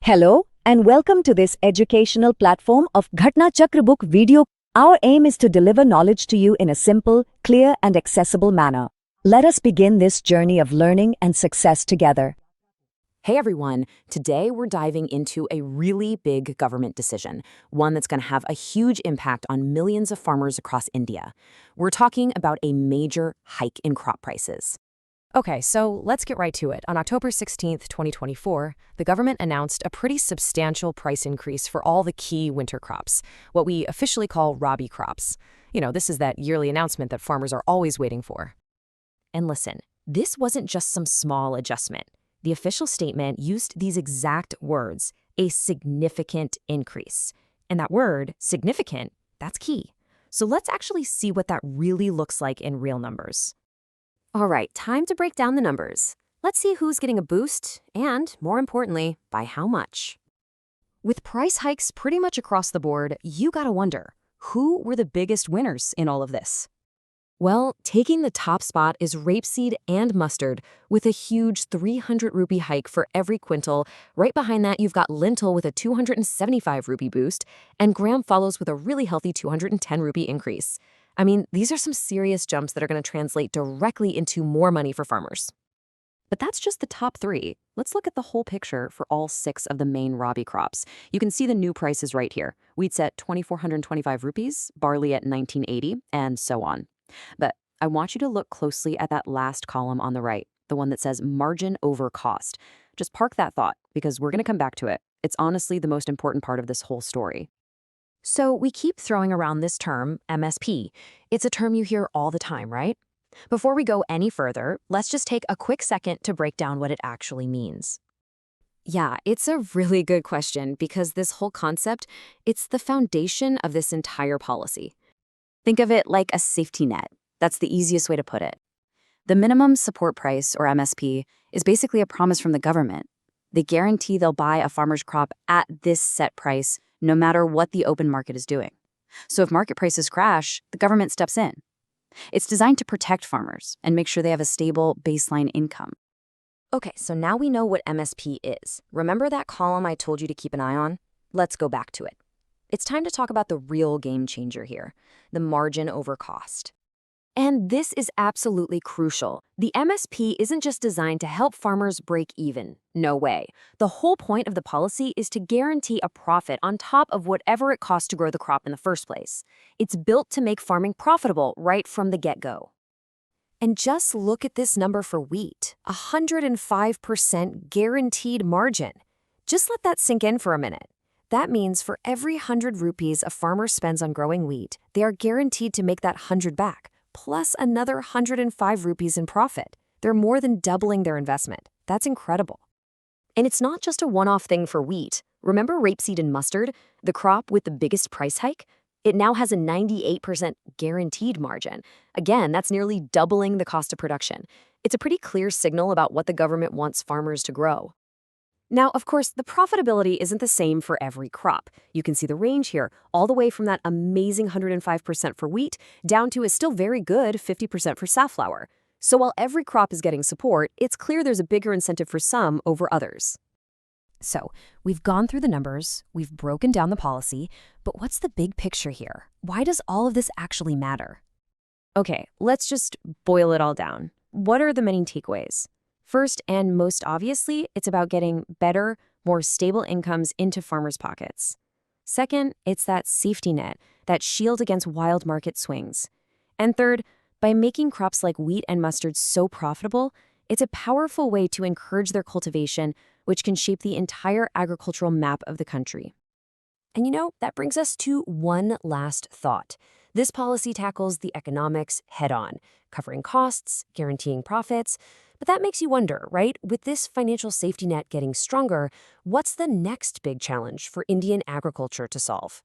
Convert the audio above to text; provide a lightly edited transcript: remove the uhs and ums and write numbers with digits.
Hello and welcome to this educational platform of Ghatna Chakra Book video. Our aim is to deliver knowledge to you in a simple, clear and accessible manner. Let us begin this journey of learning and success together. Hey everyone, today we're diving into a really big government decision, one that's going to have a huge impact on millions of farmers across India. We're talking about a major hike in crop prices. Okay, so let's get right to it. On October 16th, 2024, the government announced a pretty substantial price increase for all the key winter crops, what we officially call Rabi crops. This is that yearly announcement that farmers are always waiting for. And listen, this wasn't just some small adjustment. The official statement used these exact words, a significant increase. And that word, significant, that's key. So let's actually see what that really looks like in real numbers. All right, time to break down the numbers. Let's see who's getting a boost and, more importantly, by how much. With price hikes pretty much across the board, you gotta wonder, who were the biggest winners in all of this? Well, taking the top spot is rapeseed and mustard, with a huge 300 rupee hike for every quintal. Right behind that, you've got lentil with a 275 rupee boost, and gram follows with a really healthy 210 rupee increase. I mean, these are some serious jumps that are going to translate directly into more money for farmers. But that's just the top three. Let's look at the whole picture for all 6 of the main Rabi crops. You can see the new prices right here. Wheat's at 2,425 rupees, barley at 1980, and so on. But I want you to look closely at that last column on the right, the one that says margin over cost. Just park that thought, because we're going to come back to it. It's honestly the most important part of this whole story. So we keep throwing around this term, MSP. It's a term you hear all the time, right? Before we go any further, let's just take a quick second to break down what it actually means. Yeah, it's a really good question because this whole concept, it's the foundation of this entire policy. Think of it like a safety net. That's the easiest way to put it. The minimum support price, or MSP, is basically a promise from the government. They guarantee they'll buy a farmer's crop at this set price, no matter what the open market is doing. So if market prices crash, the government steps in. It's designed to protect farmers and make sure they have a stable baseline income. Okay, so now we know what MSP is. Remember that column I told you to keep an eye on? Let's go back to it. It's time to talk about the real game changer here, the margin over cost. And this is absolutely crucial. The MSP isn't just designed to help farmers break even. No way. The whole point of the policy is to guarantee a profit on top of whatever it costs to grow the crop in the first place. It's built to make farming profitable right from the get-go. And just look at this number for wheat, 105% guaranteed margin. Just let that sink in for a minute. That means for every 100 rupees a farmer spends on growing wheat, they are guaranteed to make that 100 back, plus another 105 rupees in profit. They're more than doubling their investment. That's incredible. And it's not just a one-off thing for wheat. Remember rapeseed and mustard, the crop with the biggest price hike? It now has a 98% guaranteed margin. Again, that's nearly doubling the cost of production. It's a pretty clear signal about what the government wants farmers to grow. Now, of course, the profitability isn't the same for every crop. You can see the range here, all the way from that amazing 105% for wheat down to a still very good 50% for safflower. So while every crop is getting support, it's clear there's a bigger incentive for some over others. So we've gone through the numbers, we've broken down the policy, but what's the big picture here? Why does all of this actually matter? Okay, let's just boil it all down. What are the main takeaways? First, and most obviously, it's about getting better, more stable incomes into farmers' pockets. Second, it's that safety net, that shield against wild market swings. And third, by making crops like wheat and mustard so profitable, it's a powerful way to encourage their cultivation, which can shape the entire agricultural map of the country. And that brings us to one last thought. This policy tackles the economics head-on, covering costs, guaranteeing profits. But that makes you wonder, right? With this financial safety net getting stronger, what's the next big challenge for Indian agriculture to solve?